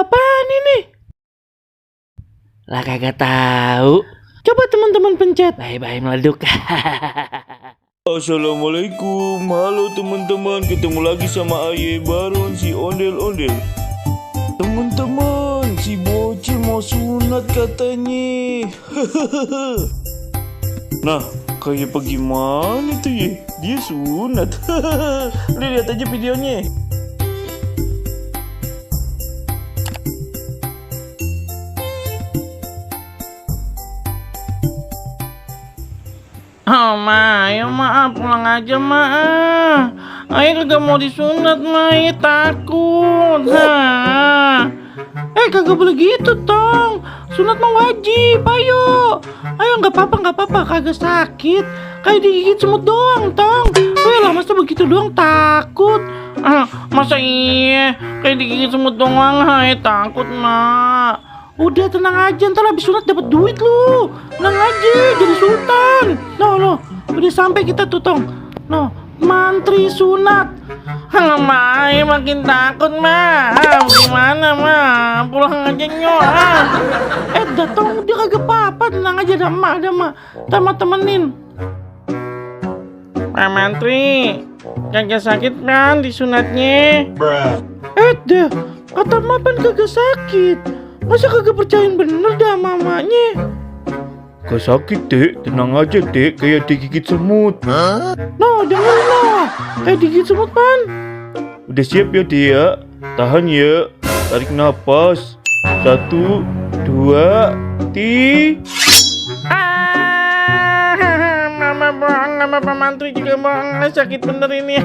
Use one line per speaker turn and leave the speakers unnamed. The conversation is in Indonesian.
apaan ini? Lah kagak tahu. Coba teman-teman pencet. Bye-bye meleduk.
Assalamualaikum, halo teman-teman, ketemu lagi sama Aye Baron si ondel-ondel. Teman-teman, si bocil mau sunat katanya. Nah, kayak bagaimana tuh ya? Dia sunat. Lihat aja videonya.
Oh ma, ayo ma, pulang aja ma. Ayo kagak mau disunat ma, ayo takut. Kagak boleh gitu tong. Sunat mah wajib, ayo. Ayo nggak apa-apa, kagak sakit. Kayak digigit semut doang tong. Lah masa begitu doang takut. Masa iya, kayak digigit semut doang, ayo takut ma. Udah tenang aja, ntar habis sunat dapat duit lu. Tenang aja, jadi sultan. Loh, udah sampai kita tuh tong. Mantri sunat. Mai makin takut mah. Gimana mah? Pulang aja nyok. Datang dia kagak apa-apa, tenang aja dah mak. Tama temenin. Pak Mantri, kagak sakit kan disunatnya? Dah, kata mapan kagak sakit. Masa kagak percayain bener dah mamanya?
Gak sakit dek, tenang aja dek, kayak digigit semut.
Jangan lah, kayak digigit semut pan.
Udah siap ya dia? Tahan ya, tarik nafas. 1, 2, 3.
Mama bohong, sama Pak Mantri juga bohong, sakit bener ini.